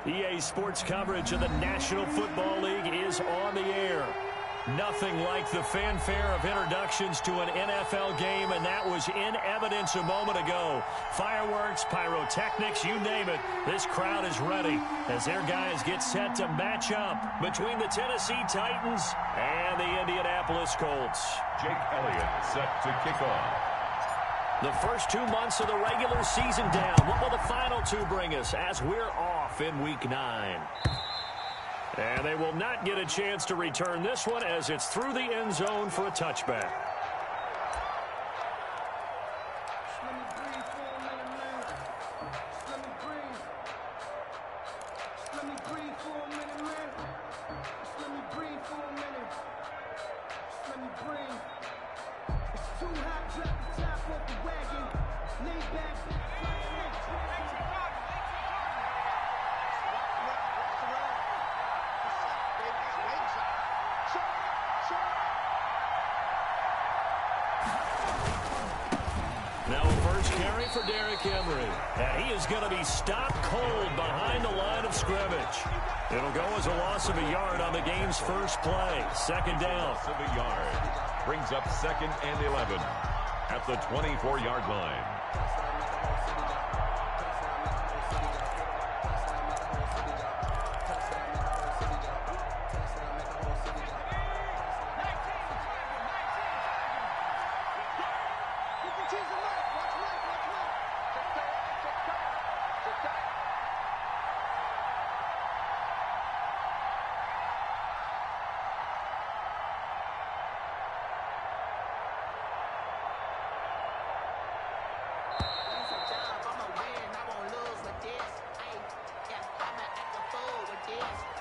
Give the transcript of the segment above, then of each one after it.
EA Sports coverage of the National Football League is on the air. Nothing like the fanfare of introductions to an NFL game, and that was in evidence a moment ago. Fireworks, pyrotechnics, you name it. This crowd is ready as their guys get set to match up between the Tennessee Titans and the Indianapolis Colts. Jake Elliott set to kick off. The first 2 months of the regular season down. What will the final two bring us as we're off in Week 9? And they will not get a chance to return this one as it's through the end zone for a touchback. And he is going to be stopped cold behind the line of scrimmage. It'll go as a loss of a yard on the game's first play. Second down. Loss of a yard. Brings up 2nd and 11 at the 24-yard line.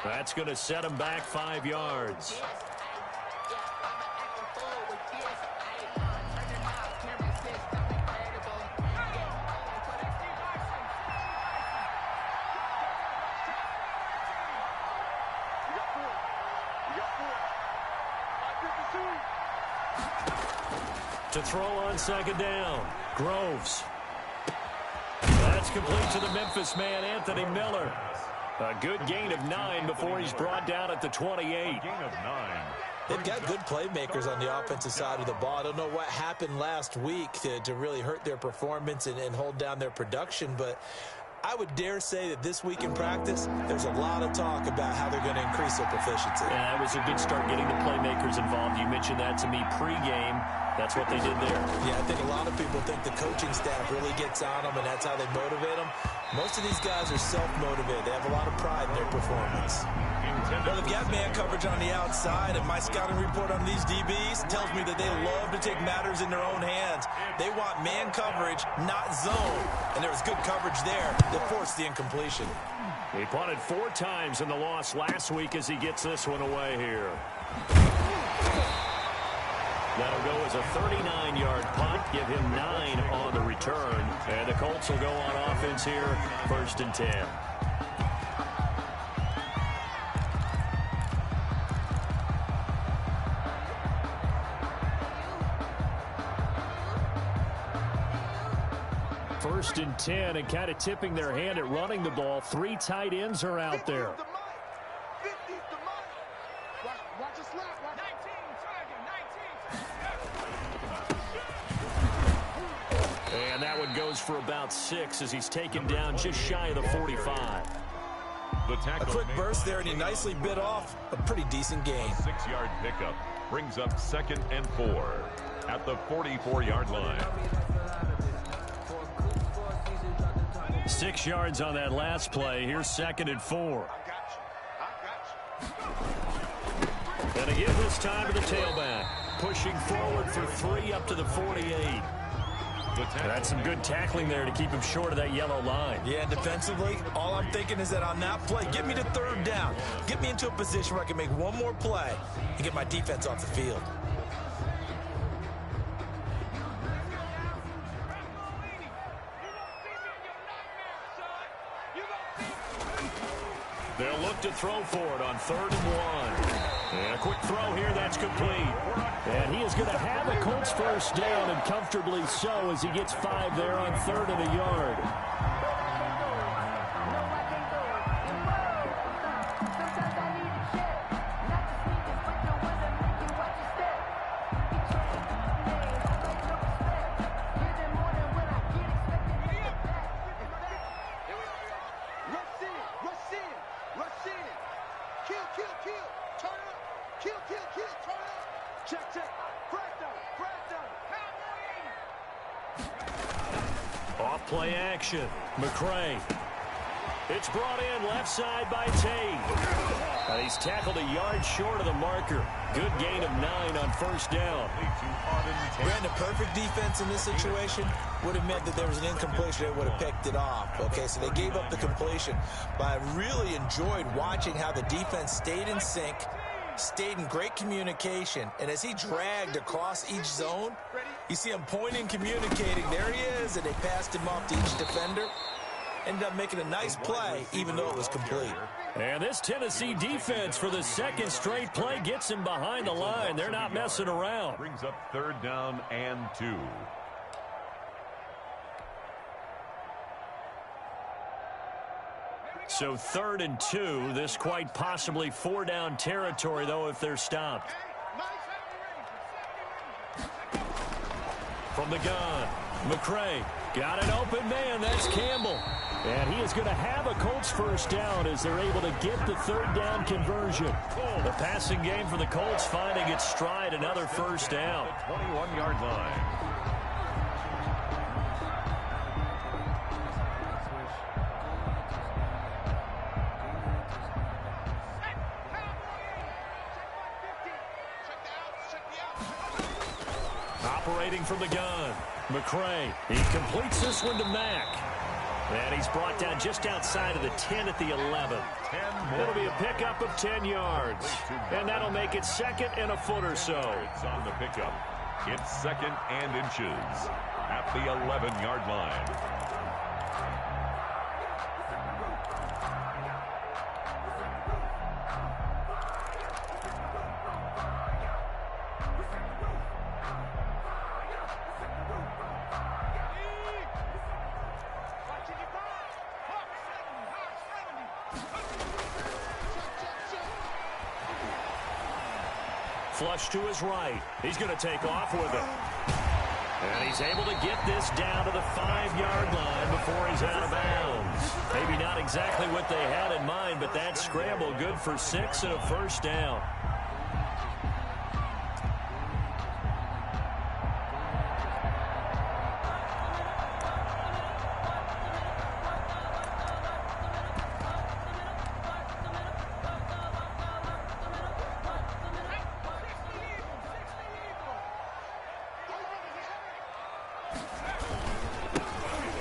That's going to set him back 5 yards. To throw on second down, Groves. That's complete to the Memphis man, Anthony Miller. A good gain of 9 before he's brought down at the 28. Gain of 9. They've got good playmakers on the offensive side of the ball. I don't know what happened last week to really hurt their performance and hold down their production, but I would dare say that this week in practice, there's a lot of talk about how they're going to increase their proficiency. Yeah, that was a good start getting the playmakers involved. You mentioned that to me pregame. That's what they did there. Yeah, I think a lot of people think the coaching staff really gets on them, and that's how they motivate them. Most of these guys are self-motivated. They have a lot of pride in their performance. Well, they've got man coverage on the outside, and my scouting report on these DBs tells me that they love to take matters in their own hands. They want man coverage, not zone. And there was good coverage there that forced the incompletion. He punted 4 times in the loss last week as he gets this one away here. That'll go as a 39-yard punt, give him 9 on the return. And the Colts will go on offense here, 1st and 10. First and 10, and kind of tipping their hand at running the ball. 3 tight ends are out there. And that one goes for about 6 as he's taken down just shy of the 45. A quick burst there, and he nicely bit off a pretty decent gain. 6-yard pickup brings up 2nd and 4 at the 44-yard line. 6 yards on that last play. Here's 2nd and 4. And again this time to the tailback. Pushing forward for 3 up to the 48. That's some good tackling there to keep him short of that yellow line. Yeah, defensively, all I'm thinking is that on that play, get me to 3rd down. Get me into a position where I can make one more play and get my defense off the field. They'll look to throw for it on 3rd and 1. And a quick throw here, that's complete. And he is going to have the Colts first down, and comfortably so, as he gets 5 there on 3rd and a yard. Rush in, rush in, rush in. Kill, kill, kill. Turn up. Kill, kill, kill. Turn up. Check, check. Frag down, frag down. Off play action. McCray. It's brought in left side by Tate. And he's tackled a yard short of the marker. Good gain of 9 on first down. Brandon, perfect defense in this situation would have meant that there was an incompletion. They would have picked it off. Okay, so they gave up the completion. But I really enjoyed watching how the defense stayed in sync, stayed in great communication. And as he dragged across each zone, you see him pointing, communicating. There he is, and they passed him off to each defender. Ended up making a nice play, even though it was complete. And this Tennessee defense for the second straight play gets him behind the line. They're not messing around. Brings up 3rd down and 2. So 3rd and 2. This quite possibly 4-down territory, though, if they're stopped. From the gun, McCray got an open man. That's Campbell. And he is going to have a Colts first down as they're able to get the 3rd down conversion. The passing game for the Colts finding its stride, another first down. 21-yard line. Operating from the gun, McCray. He completes this one to Mack. And he's brought down just outside of the 10 at the 11. It'll be a pickup of 10 yards. And that'll make it 2nd and a foot or so. It's on the pickup. It's 2nd and inches at the 11-yard line. Flush to his right. He's going to take off with it. And he's able to get this down to the 5-yard line before he's out of bounds. Maybe not exactly what they had in mind, but that scramble good for 6 and a first down.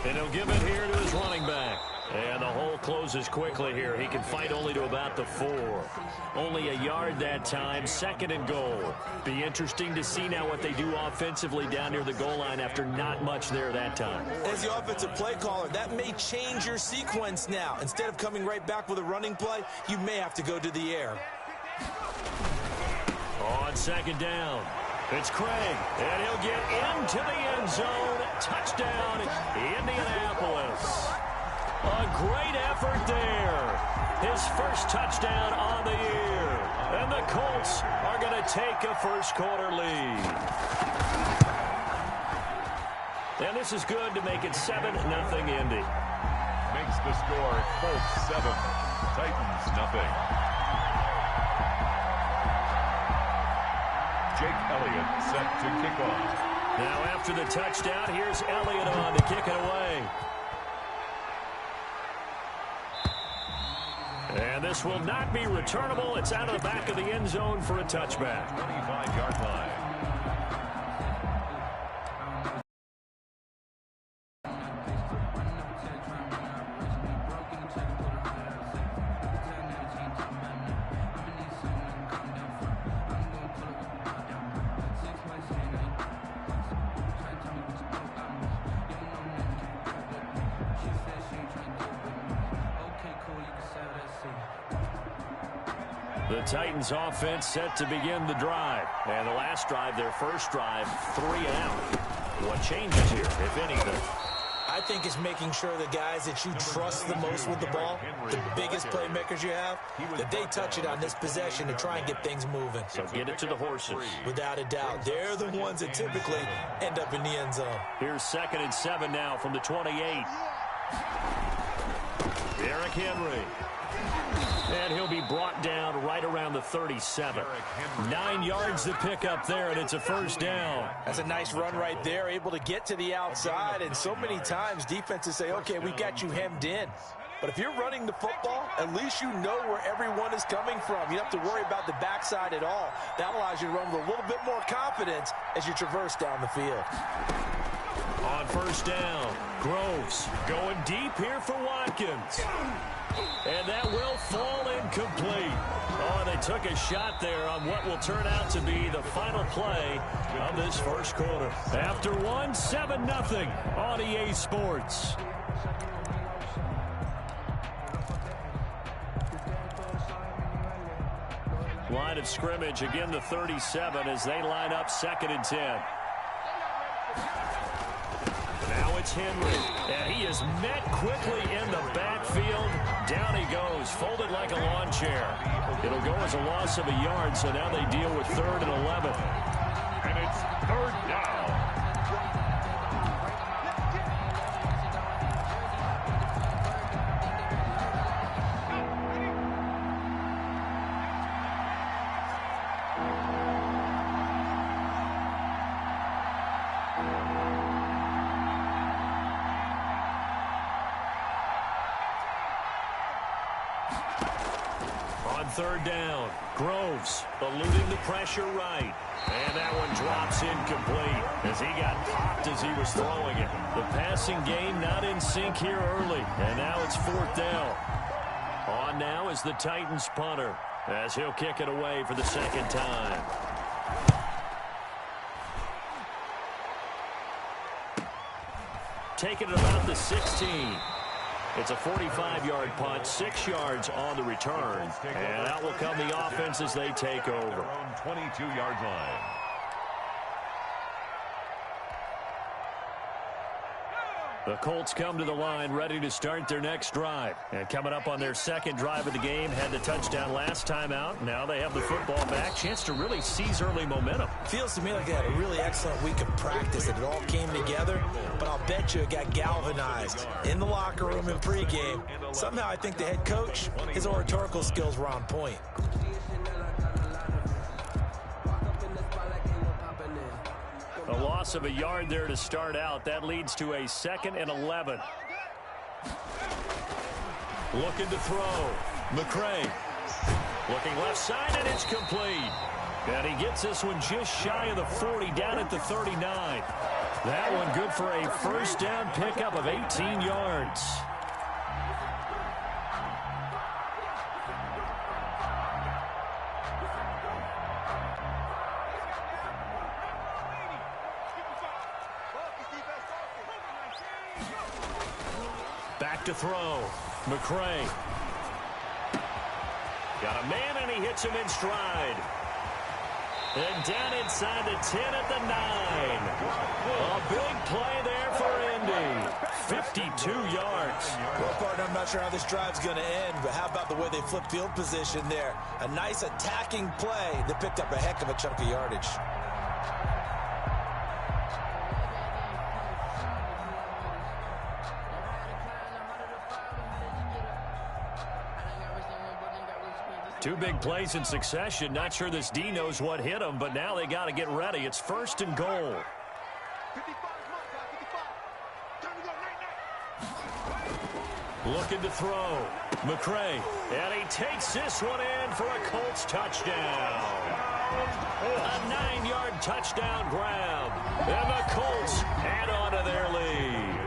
And he'll give it here to his running back. And the hole closes quickly here. He can fight only to about the 4. Only a yard that time, 2nd and goal. Be interesting to see now what they do offensively down near the goal line after not much there that time. As the offensive play caller, that may change your sequence now. Instead of coming right back with a running play, you may have to go to the air. On 2nd down, it's Craig, and he'll get into the end zone. Touchdown, Indianapolis. A great effort there. His first touchdown on the year. And the Colts are going to take a first-quarter lead. And this is good to make it 7-0 Indy. Makes the score Colts 7, Titans nothing. Jake Elliott set to kick off. Now after the touchdown, here's Elliott on to kick it away. And this will not be returnable. It's out of the back of the end zone for a touchback. 25-yard line. The Titans offense set to begin the drive. And the last drive, their first drive, 3 and out. What changes here, if anything? I think it's making sure the guys that you trust the most with the ball, the biggest playmakers you have, that they touch it on this possession to try and get things moving. So get it to the horses. Without a doubt. They're the ones that typically end up in the end zone. Here's 2nd and 7 now from the 28. Derrick Henry. And he'll be brought down right around the 37. 9 yards to pick up there, and it's a first down. That's a nice run right there, able to get to the outside. And so many times defenses say, okay, we've got you hemmed in. But if you're running the football, at least you know where everyone is coming from. You don't have to worry about the backside at all. That allows you to run with a little bit more confidence as you traverse down the field. On first down, Groves going deep here for Watkins. And that will fall incomplete. Oh, they took a shot there on what will turn out to be the final play of this first quarter. After one, 7-0 on EA Sports. Line of scrimmage, again the 37 as they line up 2nd and 10. Now it's Henry, and he is met quickly in the backfield. Down he goes, folded like a lawn chair. It'll go as a loss of a yard, so now they deal with 3rd and 11. And it's 3rd down. On 3rd down, Groves eluding the pressure right. And that one drops incomplete as he got popped as he was throwing it. The passing game not in sync here early. And now it's 4th down. On now is the Titans punter as he'll kick it away for the 2nd time. Taking it about the 16. It's a 45-yard punt, 6 yards on the return. And out will come the offense as they take over. 22-yard line. The Colts come to the line ready to start their next drive. And coming up on their 2nd drive of the game, had the touchdown last time out. Now they have the football back. Chance to really seize early momentum. Feels to me like they had a really excellent week of practice and it all came together. But I'll bet you it got galvanized in the locker room in pregame. Somehow I think the head coach, his oratorical skills were on point. A loss of a yard there to start out. That leads to a 2nd and 11. Looking to throw. McCray. Looking left side, and it's complete. And he gets this one just shy of the 40, down at the 39. That one good for a first down pickup of 18 yards. Back to throw. McCray. Got a man, and he hits him in stride. And down inside the 10 at the 9. A big play there for Indy. 52 yards. Well, partner, I'm not sure how this drive's going to end, but how about the way they flipped field position there? A nice attacking play that picked up a heck of a chunk of yardage. Two big plays in succession. Not sure this D knows what hit him, but now they got to get ready. It's 1st and goal. 55, Looking to throw. McCray. And he takes this one in for a Colts touchdown. A 9-yard touchdown grab. And the Colts add on to their lead.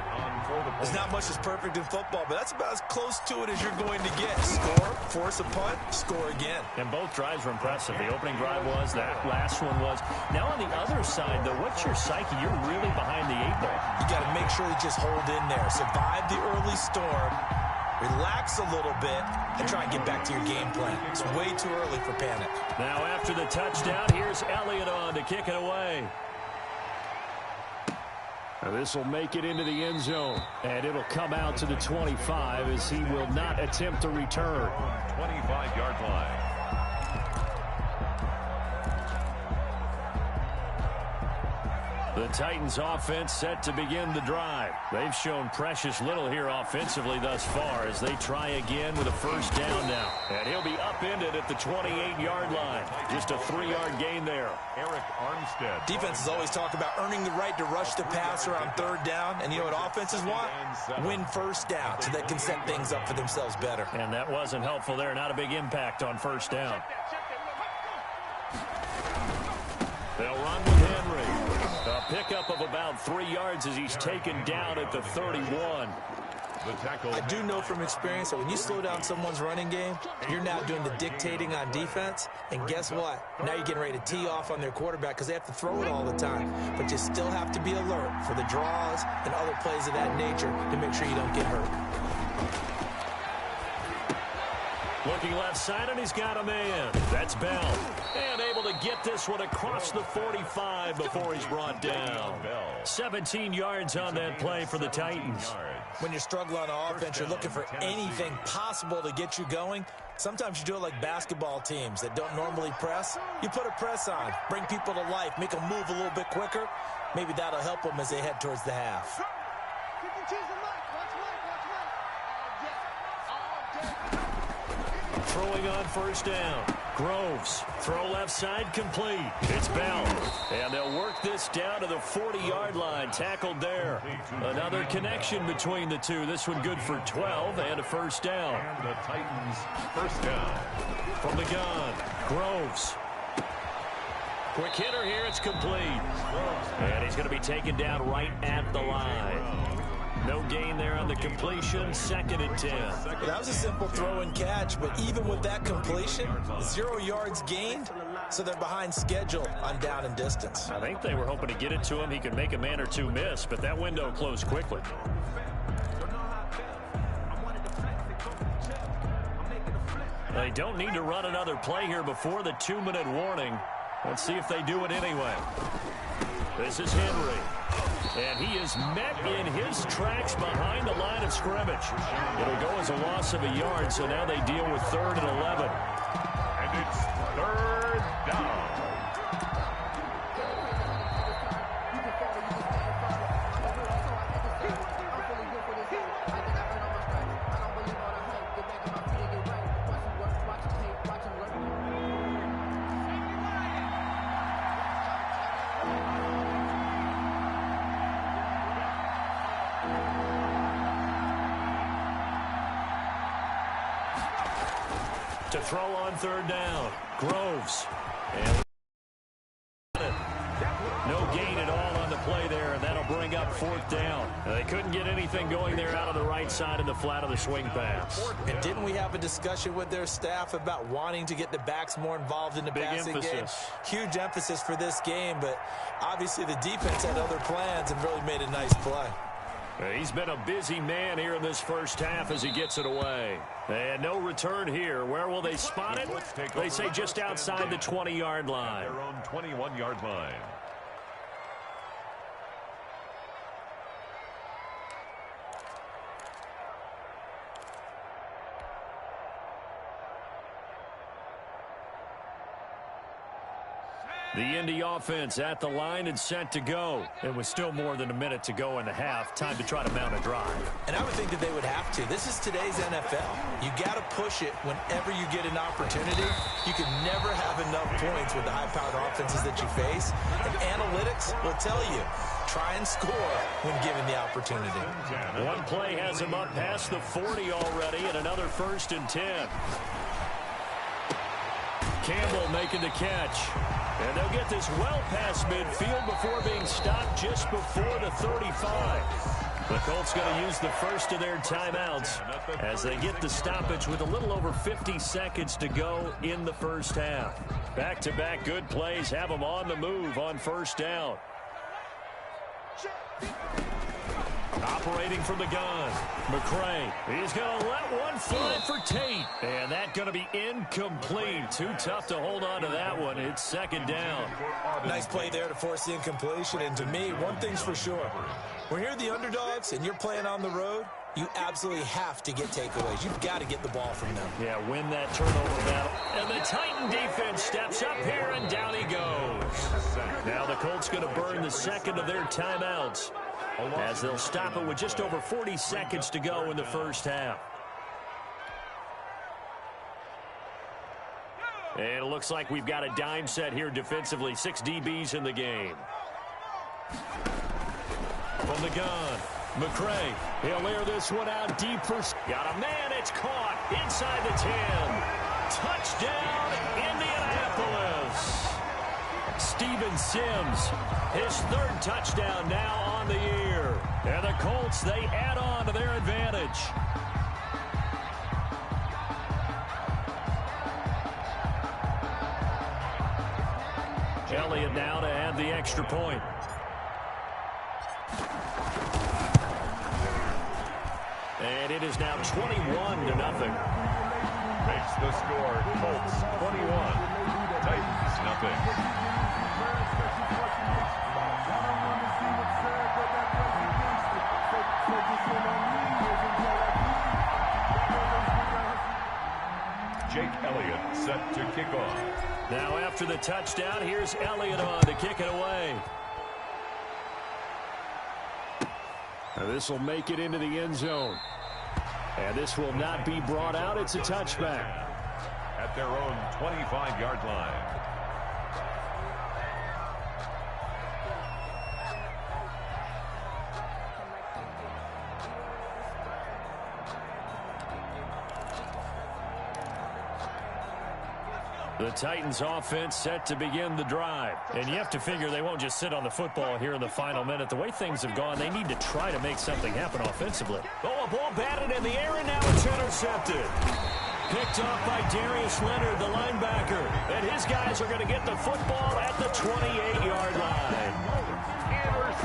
There's not much that's perfect in football, but that's about as close to it as you're going to get. Score, force a punt, score again. And both drives were impressive. The opening drive was, that last one was. Now on the other side, though, what's your psyche? You're really behind the 8 ball. You got to make sure you just hold in there. Survive the early storm, relax a little bit, and try and get back to your game plan. It's way too early for panic. Now after the touchdown, here's Elliott on to kick it away. Now this will make it into the end zone, and it'll come out to the 25 as he will not attempt to return. 25-yard line. The Titans offense set to begin the drive. They've shown precious little here offensively thus far as they try again with a first down now. And he'll be upended at the 28-yard line. Just a 3-yard gain there. Eric Armstead. Defenses always talk about earning the right to rush the passer on third down. And you know what offenses want? Win first down so they can set things up for themselves better. And that wasn't helpful there. Not a big impact on first down. They'll run with Henry. A pickup of about 3 yards as he's taken down at the 31. I do know from experience that when you slow down someone's running game, you're now doing the dictating on defense. And guess what? Now you're getting ready to tee off on their quarterback because they have to throw it all the time. But you still have to be alert for the draws and other plays of that nature to make sure you don't get hurt. Looking left side, and he's got a man. That's Bell. And able to get this one across the 45 before he's brought down. 17 yards on that play for the Titans. When you're struggling on offense, you're looking for anything possible to get you going. Sometimes you do it like basketball teams that don't normally press. You put a press on, bring people to life, make them move a little bit quicker. Maybe that'll help them as they head towards the half. Throwing on first down. Groves. Throw left side complete. It's Bell. And they'll work this down to the 40-yard line. Tackled there. Another connection between the two. This one good for 12 and a first down. And the Titans first down. From the gun. Groves. Quick hitter here. It's complete. And he's going to be taken down right at the line. No gain there on the completion. 2nd and 10. That was a simple throw and catch, but even with that completion, 0 yards gained, so they're behind schedule on down and distance. I think they were hoping to get it to him. He could make a man or two miss, but that window closed quickly. They don't need to run another play here before the 2-minute warning. Let's see if they do it anyway. This is Henry. And he is met in his tracks behind the line of scrimmage. It'll go as a loss of a yard, so now they deal with 3rd and 11. And it's 3rd down. To throw on 3rd down. Groves. And no gain at all on the play there, and that'll bring up 4th down. They couldn't get anything going there out of the right side in the flat of the swing pass. And didn't we have a discussion with their staff about wanting to get the backs more involved in the passing game? Huge emphasis for this game, but obviously the defense had other plans and really made a nice play. He's been a busy man here in this first half as he gets it away. And no return here. Where will they spot it? They say just outside the 20-yard line. Their own 21-yard line. The Indy offense at the line and set to go. It was still more than a minute to go in the half. Time to try to mount a drive. And I would think that they would have to. This is today's NFL. You got to push it whenever you get an opportunity. You can never have enough points with the high-powered offenses that you face. And analytics will tell you, try and score when given the opportunity. One play has him up past the 40 already, and another 1st and 10. Campbell making the catch. And they'll get this well past midfield before being stopped just before the 35. The Colts going to use the first of their timeouts as they get the stoppage with a little over 50 seconds to go in the first half. Back-to-back good plays have them on the move on first down. Operating from the gun, McCray. He's going to let one fly for Tate. And that's going to be incomplete. Too tough to hold on to that one. It's 2nd down. Nice play there to force the incompletion. And to me, one thing's for sure. When you're the underdogs and you're playing on the road, you absolutely have to get takeaways. You've got to get the ball from them. Yeah, win that turnover battle. And the Titan defense steps up here, and down he goes. Now the Colts going to burn the second of their timeouts, as they'll stop it with just over 40 seconds to go in the first half. And it looks like we've got a dime set here defensively. 6 DBs in the game. From the gun, McCray. He'll air this one out deep for... Got a man. It's caught inside the 10. Touchdown, Indianapolis. Steven Sims, his 3rd touchdown now on the year. And the Colts, they add on to their advantage. Elliott now to add the extra point. And it is now 21-0. Makes the score Colts 21, Titans nothing. Jake Elliott set to kick off. Now after the touchdown, here's Elliott on to kick it away. This will make it into the end zone. And this will not be brought out. It's a touchback. At their own 25-yard line. The Titans offense set to begin the drive. And you have to figure they won't just sit on the football here in the final minute. The way things have gone, they need to try to make something happen offensively. Oh, a ball batted in the air, and now it's intercepted. Picked off by Darius Leonard, the linebacker. And his guys are going to get the football at the 28-yard line.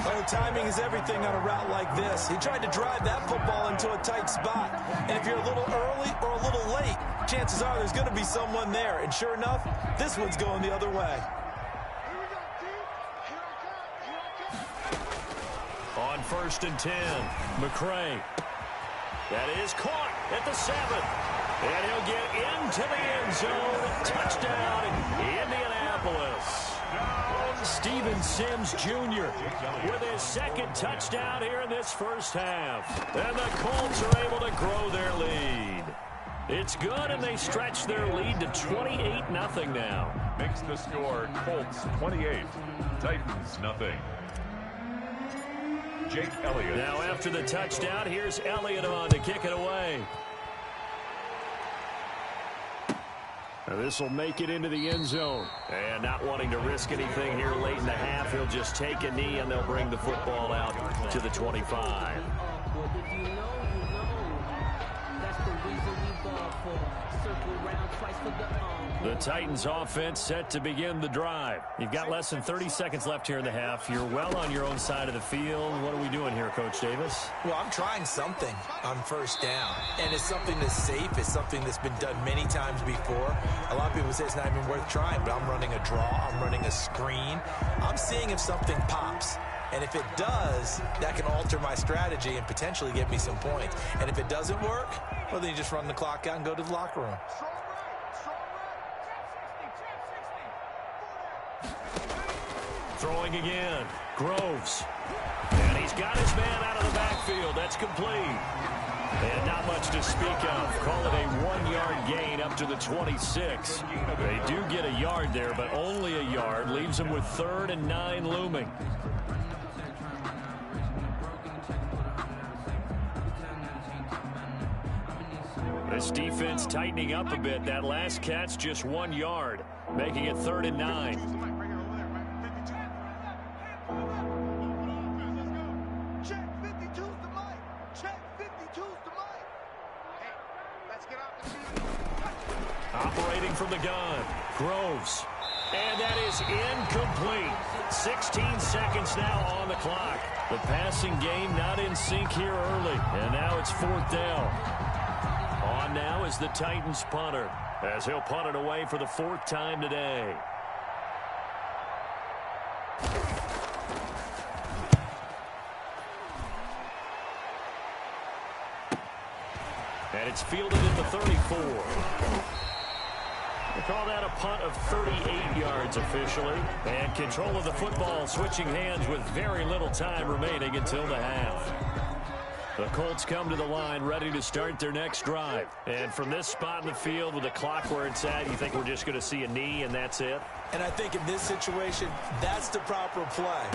Oh, timing is everything on a route like this. He tried to drive that football into a tight spot. And if you're a little early or a little late, chances are there's going to be someone there. And sure enough, this one's going the other way. On 1st and 10, McCray. That is caught at the 7. And he'll get into the end zone. Touchdown, Indianapolis. Steven Sims Jr. with his 2nd touchdown here in this first half. And the Colts are able to grow their lead. It's good, and they stretch their lead to 28-0 now. Makes the score Colts 28, Titans nothing. Jake Elliott. Now after the touchdown, here's Elliott on to kick it away. Now this will make it into the end zone. And not wanting to risk anything here late in the half, he'll just take a knee, and they'll bring the football out to the 25. The Titans offense set to begin the drive. You've got less than 30 seconds left here in the half. You're well on your own side of the field. What are we doing here, Coach Davis? Well, I'm trying something on 1st down. And it's something that's safe. It's something that's been done many times before. A lot of people say it's not even worth trying, but I'm running a draw. I'm running a screen. I'm seeing if something pops. And if it does, that can alter my strategy and potentially get me some points. And if it doesn't work, well, then you just run the clock out and go to the locker room. Throwing again. Groves. And he's got his man out of the backfield. That's complete. And not much to speak of. Call it a 1-yard gain up to the 26. They do get a yard there, but only a yard. Leaves them with 3rd and 9 looming. This defense tightening up a bit. That last catch just 1 yard, making it 3rd and 9. Operating from the gun, Groves. And that is incomplete. 16 seconds now on the clock. The passing game not in sync here early. And now it's 4th down. On now is the Titans punter, as he'll punt it away for the 4th time today. It's fielded at the 34. We call that a punt of 38 yards officially. And control of the football switching hands with very little time remaining until the half. The Colts come to the line ready to start their next drive. And from this spot in the field with the clock where it's at, you think we're just going to see a knee and that's it? And I think in this situation, that's the proper play.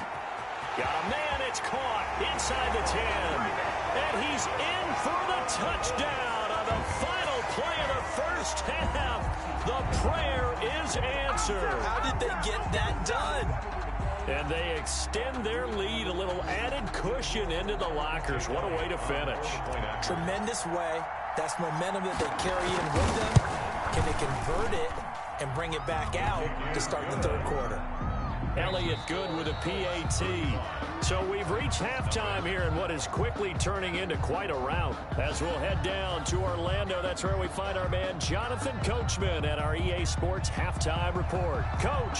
Got a man, it's caught inside the 10. And he's in for the touchdown on the final play of the first half. The prayer is answered. How did they get that done? And they extend their lead, a little added cushion into the lockers. What a way to finish. Tremendous way. That's momentum that they carry in with them. Can they convert it and bring it back out to start the third quarter? Elliott good with a PAT. So we've reached halftime here in what is quickly turning into quite a rout. As we'll head down to Orlando, that's where we find our man Jonathan Coachman at our EA Sports Halftime Report. Coach.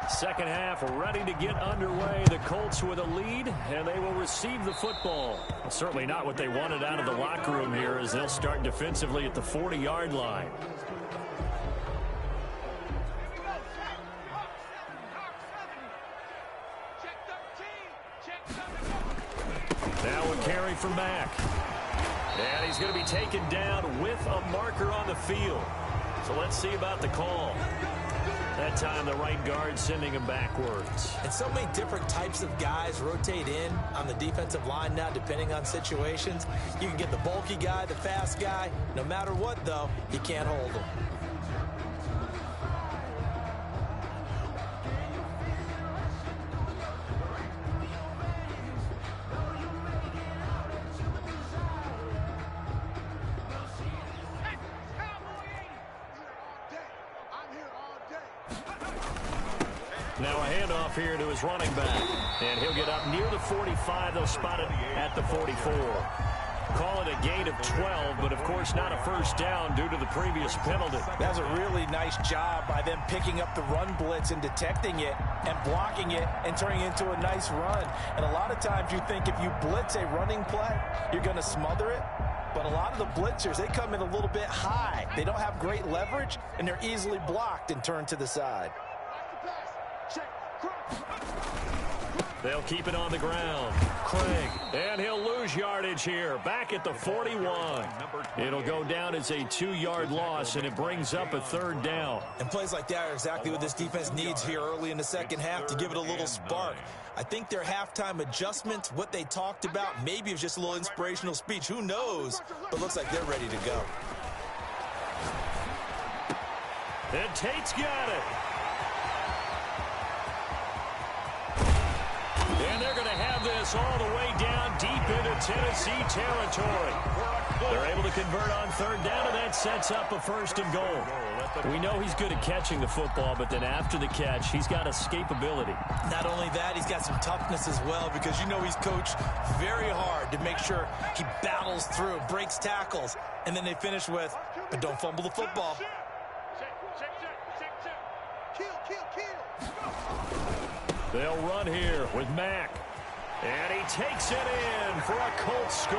Second half ready to get underway. The Colts with a lead, and they will receive the football. Certainly not what they wanted out of the locker room here as they'll start defensively at the 40-yard line. Now a carry for Mack. And he's going to be taken down with a marker on the field. So let's see about the call. That time the right guard sending him backwards. And so many different types of guys rotate in on the defensive line now depending on situations. You can get the bulky guy, the fast guy. No matter what, though, you can't hold them. Now a handoff here to his running back. And he'll get up near the 45. They'll spot it at the 44. Call it a gain of 12, but of course not a first down due to the previous penalty. That was a really nice job by them picking up the run blitz and detecting it and blocking it and turning it into a nice run. And a lot of times you think if you blitz a running play, you're going to smother it. But a lot of the blitzers, they come in a little bit high. They don't have great leverage, and they're easily blocked and turned to the side. They'll keep it on the ground. Craig. And he'll lose yardage here. Back at the 41. It'll go down as a 2-yard loss, and it brings up a third down. And plays like that are exactly what this defense needs here early in the second half to give it a little spark. I think their halftime adjustments, what they talked about, maybe it was just a little inspirational speech. Who knows? But looks like they're ready to go. And Tate's got it. And they're going to have this all the way down deep into Tennessee territory. They're able to convert on third down, and that sets up a first and goal. We know he's good at catching the football, but then after the catch, he's got escapability. Not only that, he's got some toughness as well because you know he's coached very hard to make sure he battles through, breaks tackles, and then they finish with, but don't fumble the football. They'll run here with Mack. And he takes it in for a Colts score.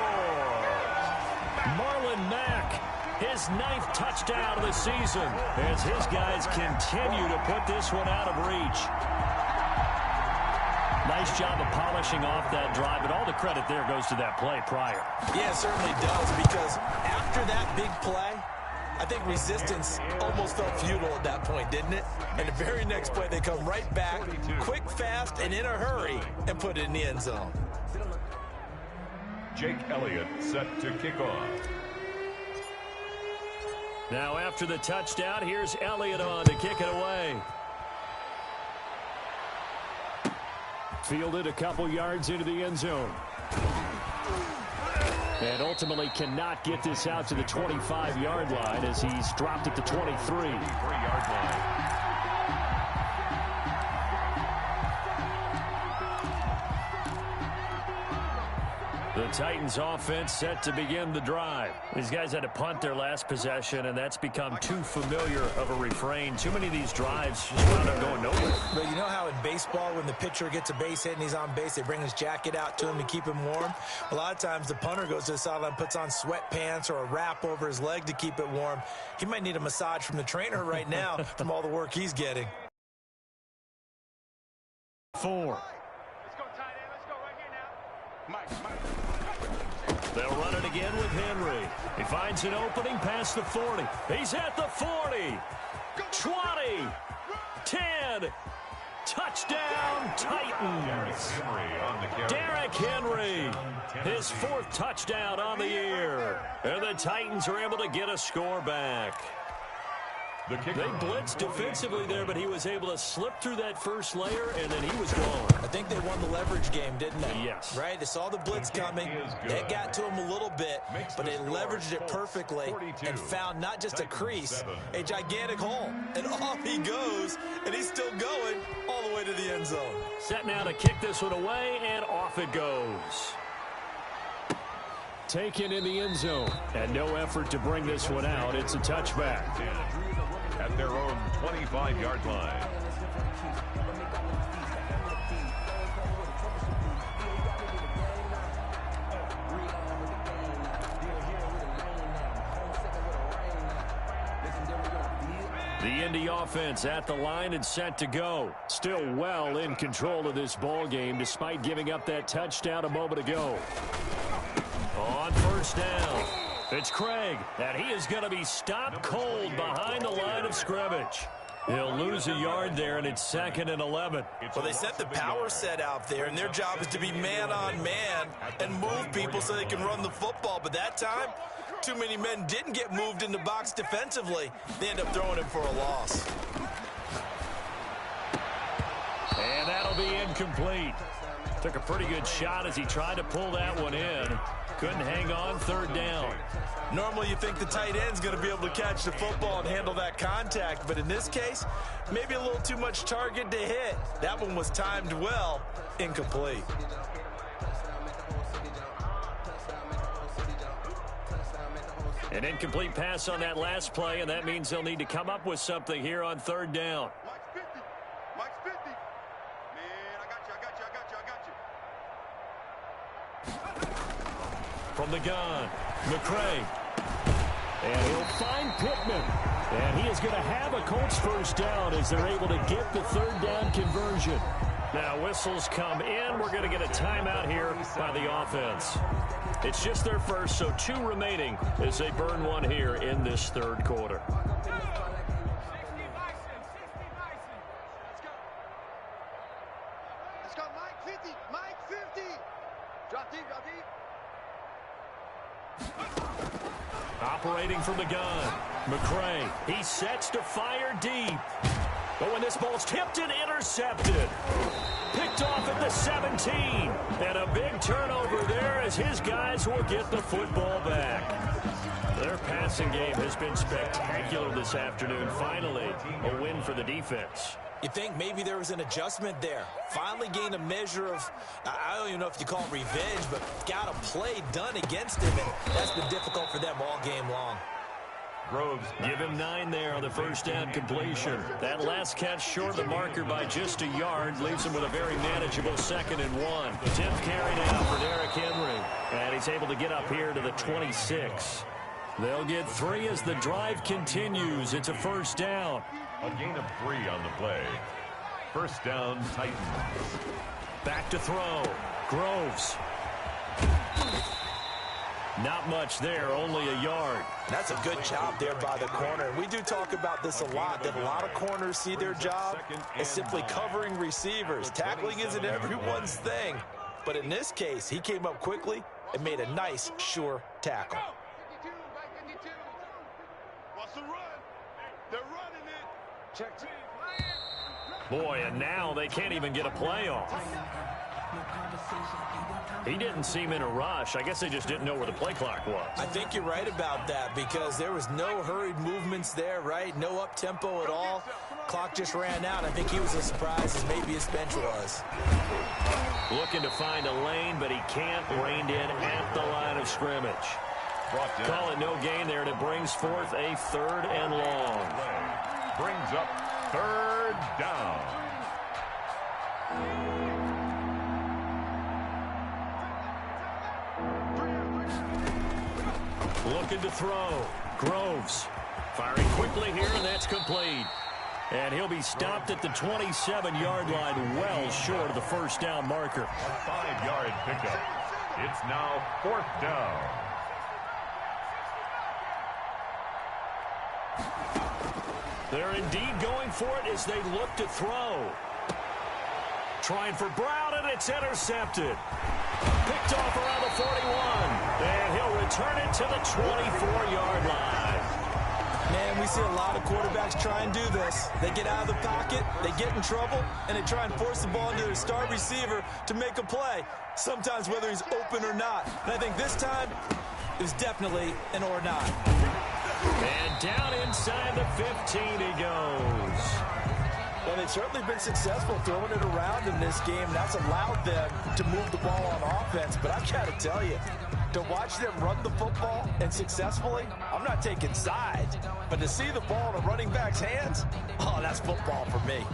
Marlon Mack, his 9th touchdown of the season as his guys continue to put this one out of reach. Nice job of polishing off that drive, but all the credit there goes to that play prior. Yeah, it certainly does, because after that big play, I think resistance almost felt futile at that point, didn't it? And the very next play, they come right back, quick, fast, and in a hurry, and put it in the end zone. Jake Elliott set to kick off. Now after the touchdown, here's Elliott on to kick it away. Fielded a couple yards into the end zone. And ultimately cannot get this out to the 25-yard line as he's dropped at the 23-yard line. The Titans offense set to begin the drive. These guys had to punt their last possession, and that's become too familiar of a refrain. Too many of these drives just wound up going nowhere. But you know how in baseball, when the pitcher gets a base hit and he's on base, they bring his jacket out to him to keep him warm? A lot of times the punter goes to the sideline, puts on sweatpants or a wrap over his leg to keep it warm. He might need a massage from the trainer right now from all the work he's getting. 4. Let's go, tight end. Let's go right here now. Mike. They'll run it again with Henry. He finds an opening past the 40. He's at the 40. 20. 10. Touchdown, Titans. Derrick Henry. His 4th touchdown on the year. And the Titans are able to get a score back. They blitzed defensively there, but he was able to slip through that first layer, and then he was gone. I think they won the leverage game, didn't they? Yes. Right? They saw the blitz coming. That got to him a little bit, but they leveraged it perfectly and found not just a crease, a gigantic hole. And off he goes, and he's still going all the way to the end zone. Set now to kick this one away, and off it goes. Taken in the end zone, and no effort to bring this one out. It's a touchback. At their own 25-yard line. The Indy offense at the line and set to go. Still well in control of this ball game despite giving up that touchdown a moment ago. On first down, it's Craig, and he is going to be stopped cold behind the line of scrimmage. He'll lose a yard there, and it's 2nd and 11. Well, they set the power set out there, and their job is to be man-on-man and move people so they can run the football. But that time, too many men didn't get moved in the box defensively. They end up throwing him for a loss. And that'll be incomplete. Took a pretty good shot as he tried to pull that one in. Couldn't hang on, 3rd down. Normally you think the tight end's going to be able to catch the football and handle that contact, but in this case, maybe a little too much target to hit. That one was timed well, incomplete. An incomplete pass on that last play, and that means they'll need to come up with something here on 3rd down. Mike's 50. Man, I got you. From the gun, McCray. And he'll find Pittman. And he is going to have a Colts first down as they're able to get the 3rd down conversion. Now whistles come in. We're going to get a timeout here by the offense. It's just their first, so 2 remaining as they burn one here in this 3rd quarter. Let's go, Mike 50. Mike 50. Drop deep, drop deep. Operating from the gun, McCray. He sets to fire deep. But when this ball's tipped and intercepted. Picked off at the 17. And a big turnover there as his guys will get the football back. Their passing game has been spectacular this afternoon. Finally, a win for the defense. You think maybe there was an adjustment there. Finally gained a measure of, I don't even know if you call it revenge, but got a play done against him, and that's been difficult for them all game long. Groves. Give him 9 there on the first down completion. That last catch short of the marker by just a yard leaves him with a very manageable 2nd and 1. 10th carry now for Derrick Henry, and he's able to get up here to the 26. They'll get 3 as the drive continues. It's a first down. A gain of 3 on the play. First down, Titans. Back to throw. Groves. Not much there, only a yard. That's a good job there by the corner. We do talk about this a lot, that a lot of corners see their job as simply covering receivers. Tackling isn't everyone's thing. But in this case, he came up quickly and made a nice, sure tackle. 52, Mike 52. What's the run? They're running it. Check. Boy, and now they can't even get a play off. He didn't seem in a rush. I guess they just didn't know where the play clock was. I think you're right about that because there was no hurried movements there, right? No up-tempo at all. Clock just ran out. I think he was as surprised as maybe his bench was. Looking to find a lane, but he can't. Reined in at the line of scrimmage. Call it no gain there, and it brings forth a 3rd and long. Brings up 3rd down. Looking to throw. Groves firing quickly here, and that's complete. And he'll be stopped at the 27-yard line, well short of the 1st down marker. A 5-yard pickup. It's now 4th down. They're indeed going for it as they look to throw. Trying for Brown, and it's intercepted. Picked off around the 41. And he'll return it to the 24-yard line. Man, we see a lot of quarterbacks try and do this. They get out of the pocket, they get in trouble, and they try and force the ball into their star receiver to make a play, sometimes whether he's open or not. And I think this time, it was definitely an or not. And down inside the 15 he goes. Well, they've certainly been successful throwing it around in this game. That's allowed them to move the ball on offense. But I've got to tell you, to watch them run the football and successfully, I'm not taking sides. But to see the ball in a running back's hands, oh, that's football for me.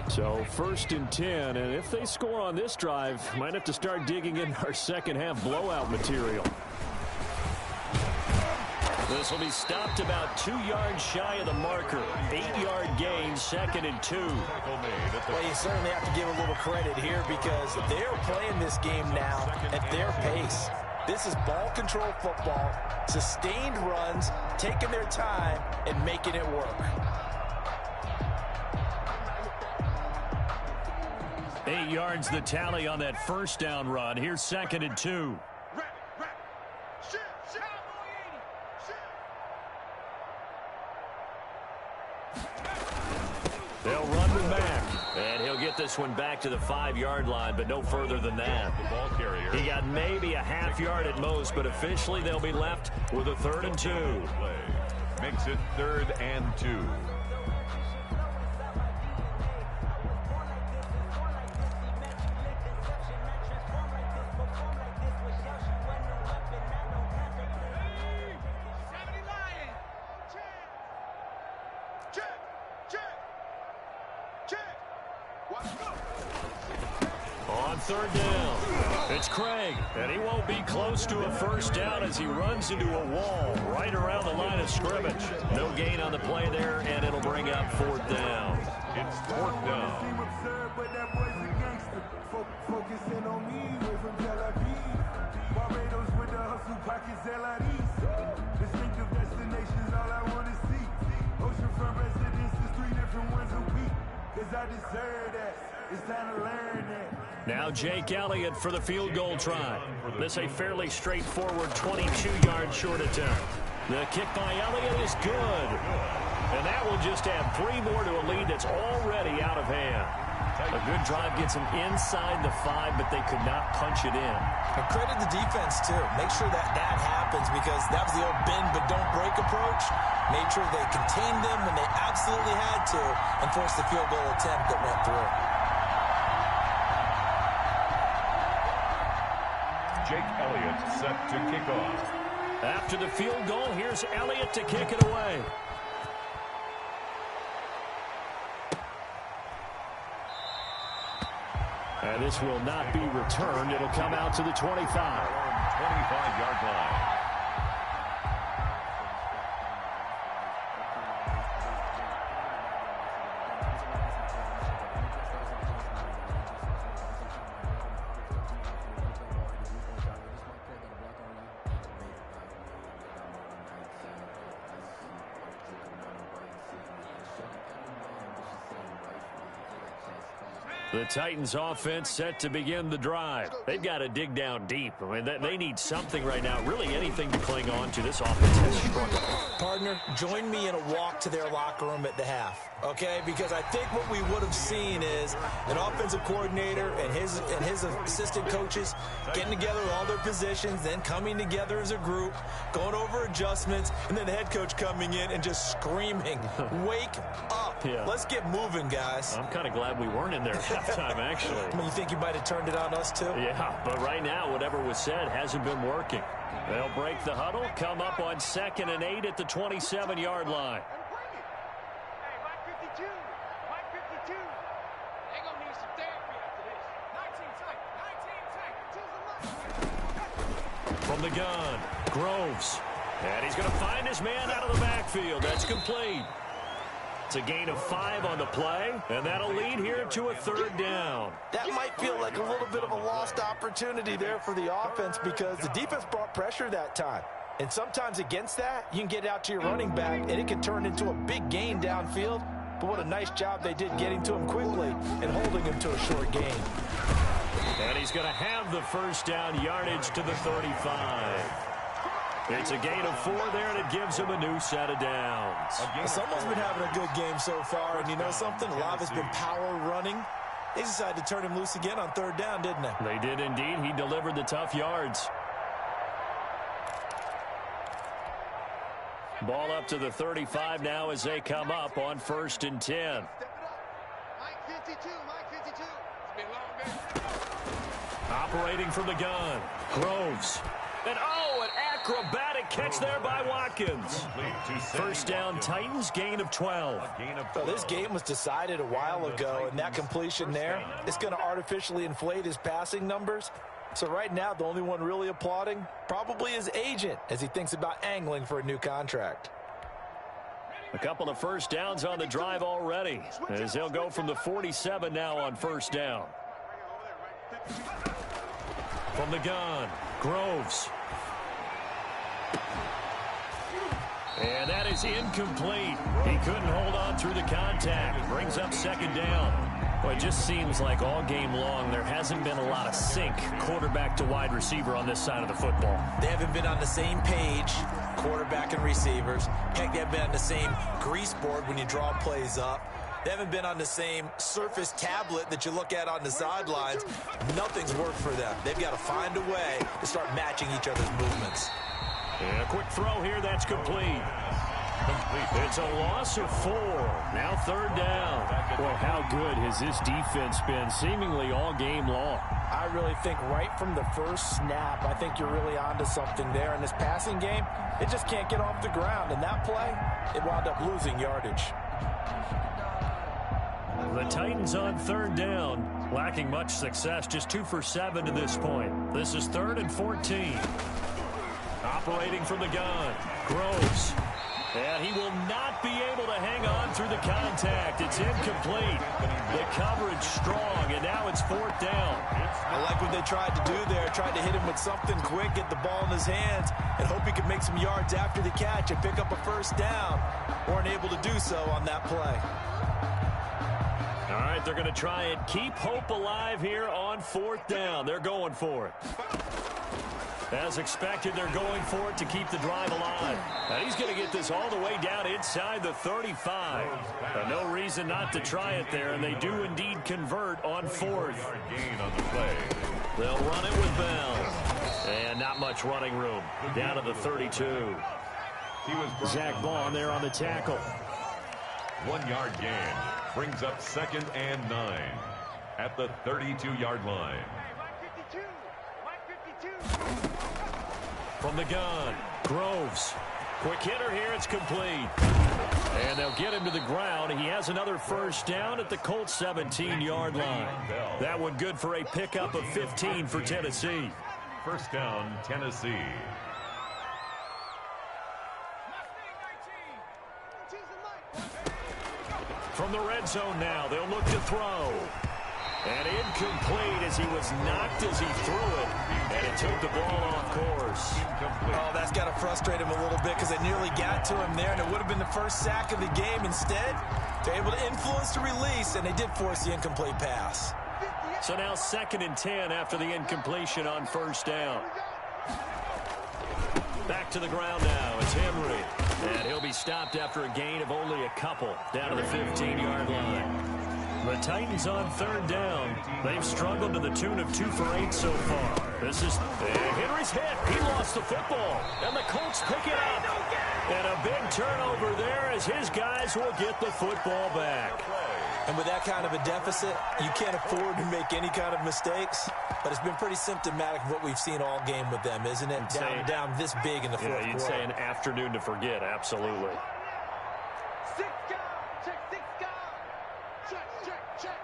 So 1st and 10, and if they score on this drive, might have to start digging in our second half blowout material. This will be stopped about 2 yards shy of the marker. 8-yard gain, 2nd and 2. Well, you certainly have to give a little credit here because they're playing this game now at their pace. This is ball control football, sustained runs, taking their time and making it work. 8 yards the tally on that 1st down run. Here's 2nd and 2. They'll run him back. And he'll get this one back to the 5-yard line, but no further than that. The ball carrier. He got maybe a half yard at most, but officially they'll be left with a 3rd and 2. Makes it 3rd and 2. On 3rd down, it's Craig, and he won't be close to a 1st down as he runs into a wall right around the line of scrimmage. No gain on the play there, and it'll bring up 4th down. It's 4th down. Focusing on me, we're from Tel Aviv. Barbados with the hustle pockets, distinctive destinations, all I want to see. Oceanfront residences, 3 different ones a week. Cause I deserve that. It's time to learn that. Now Jake Elliott for the field goal try. This a fairly straightforward 22-yard short attempt. The kick by Elliott is good. And that will just add 3 more to a lead that's already out of hand. A good drive gets them inside the 5, but they could not punch it in. And credit the defense, too. Make sure that happens because that was the old bend but don't break approach. Made sure they contained them when they absolutely had to and forced the field goal attempt that went through. Jake Elliott set to kick off. After the field goal, here's Elliott to kick it away. And this will not be returned. It'll come out to the 25. 25-yard line. The Titans offense set to begin the drive. They've got to dig down deep. I mean, they need something right now, really anything to cling on to. This offense has struggled. Partner, join me in a walk to their locker room at the half, okay? Because I think what we would have seen is an offensive coordinator and his assistant coaches getting together all their positions, then coming together as a group, going over adjustments, and then the head coach coming in and just screaming, wake up. Yeah. Let's get moving, guys. I'm kind of glad we weren't in there at halftime, actually. I mean, you think you might have turned it on us, too? Yeah, but right now, whatever was said hasn't been working. They'll break the huddle, come up on 2nd and 8 at the 27-yard line. Hey, Mike 52. Mike 52. They're going to need some therapy after this. 19 tight. 19 tight. From the gun, Groves. And he's going to find his man out of the backfield. That's complete. It's a gain of 5 on the play, and that'll lead here to a 3rd down. That might feel like a little bit of a lost opportunity there for the offense because the defense brought pressure that time. And sometimes against that, you can get out to your running back, and it can turn into a big gain downfield. But what a nice job they did getting to him quickly and holding him to a short gain. And he's going to have the 1st down yardage to the 35. It's a gain of 4 there, and it gives him a new set of downs. Someone's been having a good game so far, and you know something? A lot of it's been power running. They decided to turn him loose again on 3rd down, didn't they? They did indeed. He delivered the tough yards. Ball up to the 35 now as they come up on 1st and 10. Mike 52. Mike 52. It's been a long day. Operating from the gun, Groves. And an acrobatic catch there by Watkins. 1st down Titans, gain of 12. So this game was decided a while ago, and that completion there is going to artificially inflate his passing numbers. So right now, the only one really applauding probably his agent as he thinks about angling for a new contract. A couple of 1st downs on the drive already, as they'll go from the 47 now on 1st down. From the gun, Groves. And that is incomplete. He couldn't hold on through the contact. Brings up 2nd down. Well, it just seems like all game long there hasn't been a lot of sync quarterback to wide receiver on this side of the football. They haven't been on the same page, quarterback and receivers. Heck, they haven't been on the same grease board when you draw plays up. They haven't been on the same surface tablet that you look at on the sidelines. Nothing's worked for them. They've got to find a way to start matching each other's movements. And a quick throw here, that's complete. It's a loss of 4. Now 3rd down. Well, how good has this defense been seemingly all game long? I really think right from the first snap, I think you're really onto something there. In this passing game, it just can't get off the ground. And that play, it wound up losing yardage. The Titans on 3rd down, lacking much success, just 2 for 7 to this point. This is 3rd and 14. Operating from the gun, Groves. And he will not be able to hang on through the contact. It's incomplete. The coverage strong, and now it's 4th down. I like what they tried to do there. Tried to hit him with something quick, get the ball in his hands, and hope he could make some yards after the catch and pick up a 1st down. Weren't able to do so on that play. All right, they're going to try and keep hope alive here on 4th down. They're going for it. As expected, they're going for it to keep the drive alive. And he's going to get this all the way down inside the 35. No reason not to try it there, and they do indeed convert on 4th. They'll run it with Bell. And not much running room. Down to the 32. Zach Vaughn there on the tackle. 1-yard gain. Brings up 2nd and 9 at the 32-yard line. From the gun, Groves. Quick hitter here, it's complete. And they'll get him to the ground. He has another 1st down at the Colts 17-yard line. That one good for a pickup of 15 for Tennessee. 1st down, Tennessee. From the red zone now, they'll look to throw. And incomplete as he was knocked as he threw it. And it took the ball off course. Oh, that's got to frustrate him a little bit because they nearly got to him there, and it would have been the 1st sack of the game. Instead, they're able to influence the release, and they did force the incomplete pass. So now 2nd and 10 after the incompletion on first down. Back to the ground now. It's Henry. And he'll be stopped after a gain of only a couple down to the 15-yard line. The Titans on 3rd down. They've struggled to the tune of 2 for 8 so far. This is Henry's hit. He lost the football. And the Colts pick it up. And a big turnover there as his guys will get the football back. And with that kind of a deficit, you can't afford to make any kind of mistakes. But it's been pretty symptomatic of what we've seen all game with them, isn't it? Down this big in the fourth quarter. You'd say an afternoon to forget, absolutely. 6 guard, check 6 guard. Check.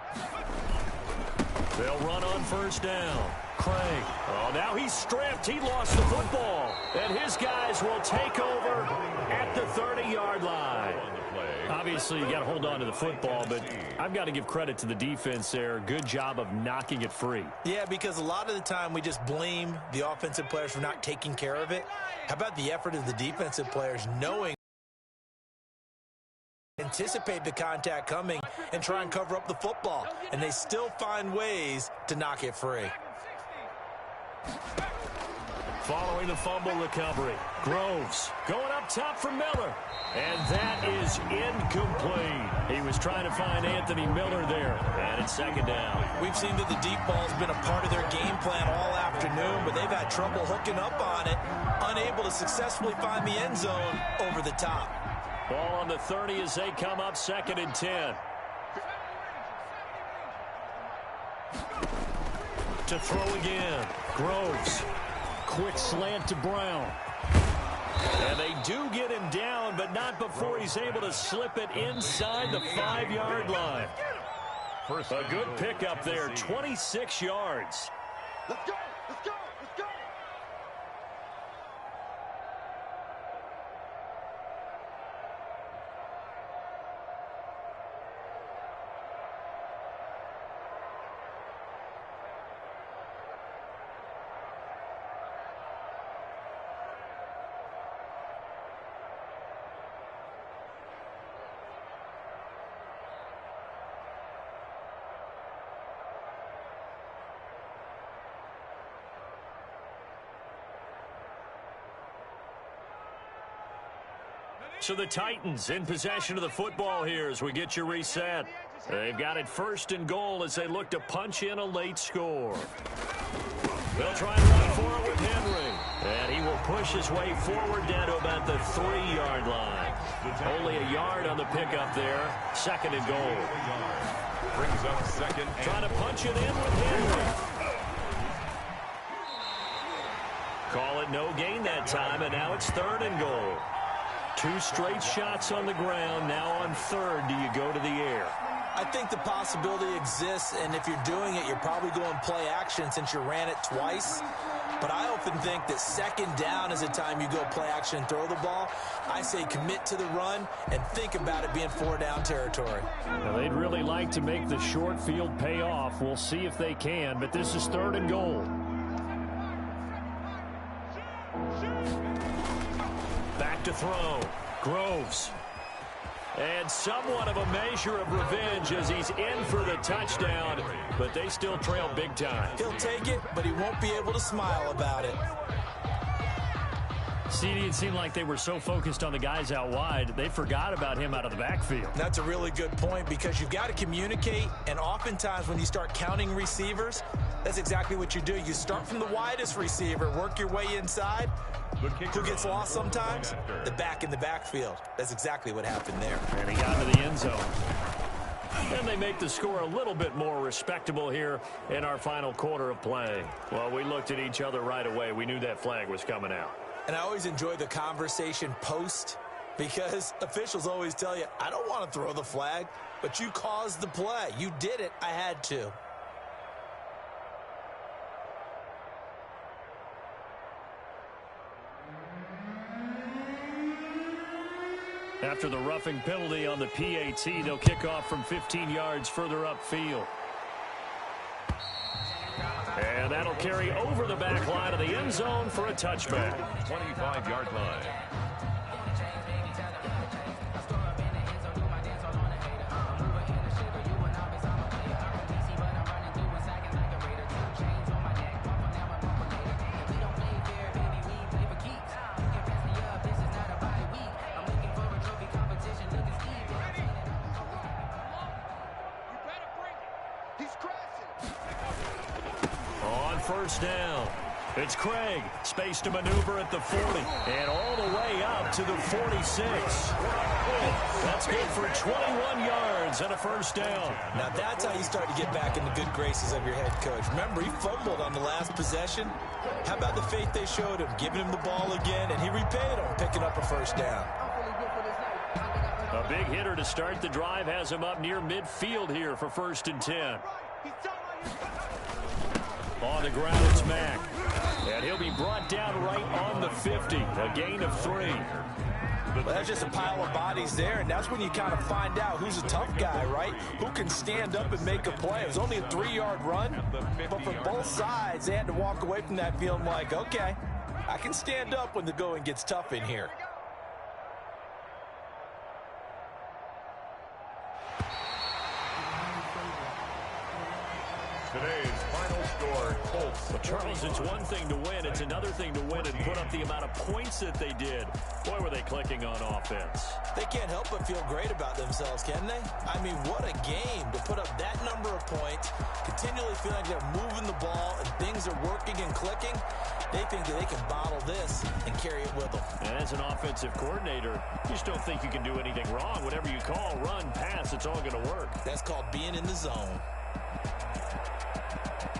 They'll run on first down. Craig. Oh, now he's stripped. He lost the football. And his guys will take over at the 30-yard line. Obviously, you got to hold on to the football, but I've got to give credit to the defense there. Good job of knocking it free. Yeah, because a lot of the time we just blame the offensive players for not taking care of it. How about the effort of the defensive players knowing, anticipate the contact coming and try and cover up the football, and they still find ways to knock it free. Following the fumble recovery, Groves going up top for Miller. And that is incomplete. He was trying to find Anthony Miller there. And it's 2nd down. We've seen that the deep ball's been a part of their game plan all afternoon, but they've had trouble hooking up on it, unable to successfully find the end zone over the top. Ball on the 30 as they come up 2nd and 10. To throw again. Groves. Quick slant to Brown. And they do get him down, but not before he's able to slip it inside the 5-yard line. A good pickup there, 26 yards. Let's go. So the Titans in possession of the football here as we get you reset. They've got it 1st and goal as they look to punch in a late score. They'll try and run for it with Henry. And he will push his way forward down to about the 3-yard line. Only a yard on the pickup there. 2nd and goal. Brings up 2nd and trying to punch it in with Henry. Call it no gain that time, and now it's 3rd and goal. 2 straight shots on the ground. Now on 3rd, do you go to the air? I think the possibility exists, and if you're doing it, you're probably going play action since you ran it twice. But I often think that 2nd down is the time you go play action and throw the ball. I say commit to the run and think about it being 4-down territory. Well, they'd really like to make the short field pay off. We'll see if they can, but this is 3rd and goal. Back to throw. Groves. And somewhat of a measure of revenge as he's in for the touchdown, but they still trail big time. He'll take it, but he won't be able to smile about it. CD, it seemed like they were so focused on the guys out wide, they forgot about him out of the backfield. That's a really good point because you've got to communicate, and oftentimes when you start counting receivers, that's exactly what you do. You start from the widest receiver, work your way inside. Who gets lost sometimes? The back in the backfield. That's exactly what happened there. And he got into the end zone. And they make the score a little bit more respectable here in our final quarter of play. Well, we looked at each other right away. We knew that flag was coming out. And I always enjoy the conversation post because officials always tell you, I don't want to throw the flag, but you caused the play. You did it. I had to. After the roughing penalty on the PAT, they'll kick off from 15 yards further upfield. And that'll carry over the back line of the end zone for a touchback. 25-yard line. first down. It's Craig, space to maneuver at the 40, and all the way up to the 46. That's good for 21 yards and a first down. Now that's how you start to get back in the good graces of your head coach. Remember, he fumbled on the last possession. How about the faith they showed him, giving him the ball again, and he repaid him, picking up a first down. A big hitter to start the drive has him up near midfield here for 1st and 10. On the ground, it's Mack. And he'll be brought down right on the 50. A gain of 3. Well, that's just a pile of bodies there, and that's when you kind of find out who's a tough guy, right? Who can stand up and make a play. It was only a 3-yard run, but for both sides, they had to walk away from that feeling like, okay, I can stand up when the going gets tough in here. Today's final score, Colts. Well, Charles, it's one thing to win. It's another thing to win and put up the amount of points that they did. Boy, were they clicking on offense. They can't help but feel great about themselves, can they? I mean, what a game to put up that number of points, continually feeling like they're moving the ball and things are working and clicking. They think that they can bottle this and carry it with them. And as an offensive coordinator, you just don't think you can do anything wrong. Whatever you call, run, pass, it's all going to work. That's called being in the zone.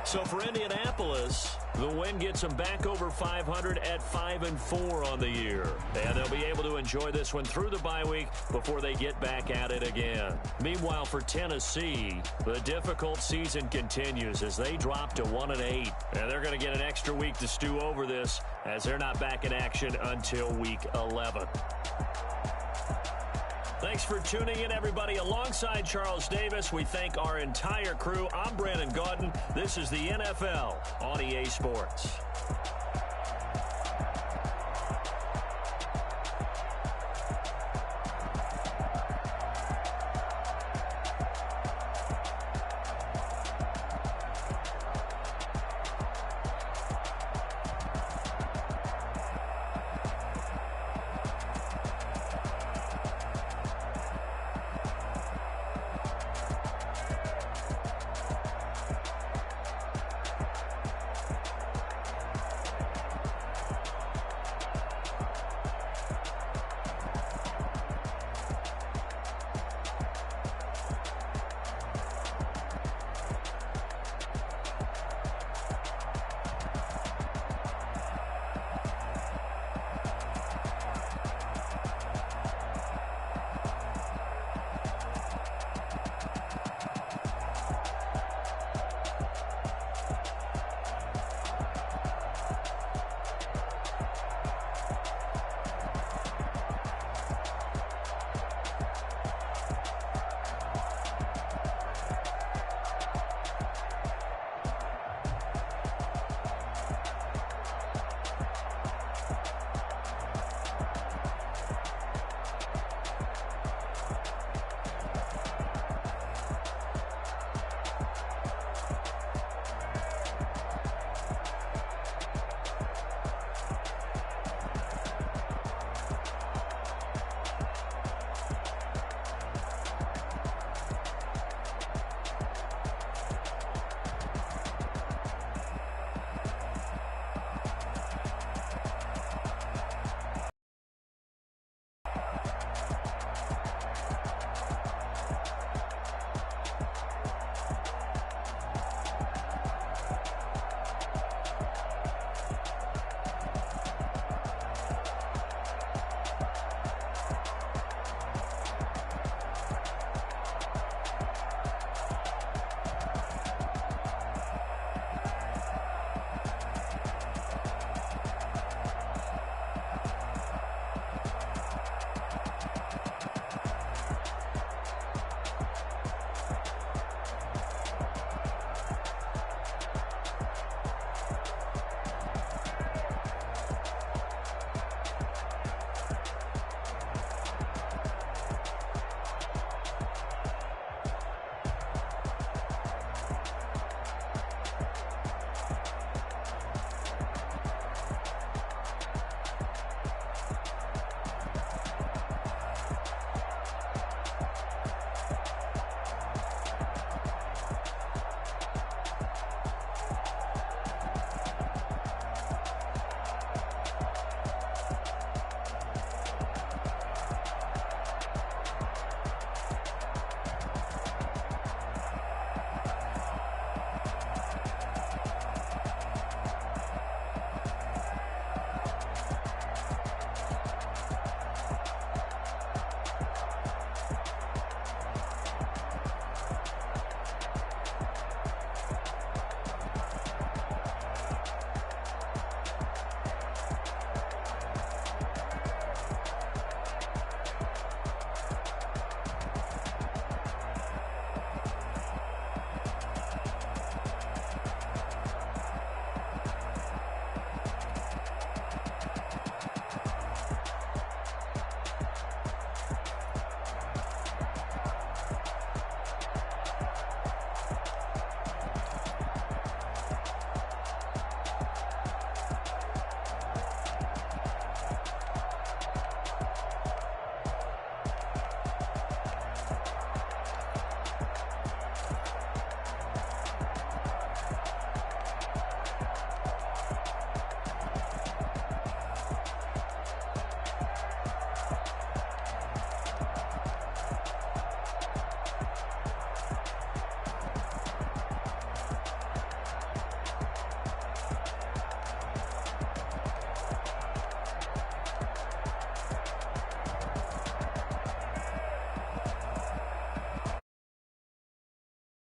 So for Indianapolis, the win gets them back over 500 at 5-4 on the year. And they'll be able to enjoy this one through the bye week before they get back at it again. Meanwhile, for Tennessee, the difficult season continues as they drop to 1-8. And they're going to get an extra week to stew over this as they're not back in action until week 11. Thanks for tuning in, everybody. Alongside Charles Davis, we thank our entire crew. I'm Brandon Gaudin. This is the NFL on EA Sports.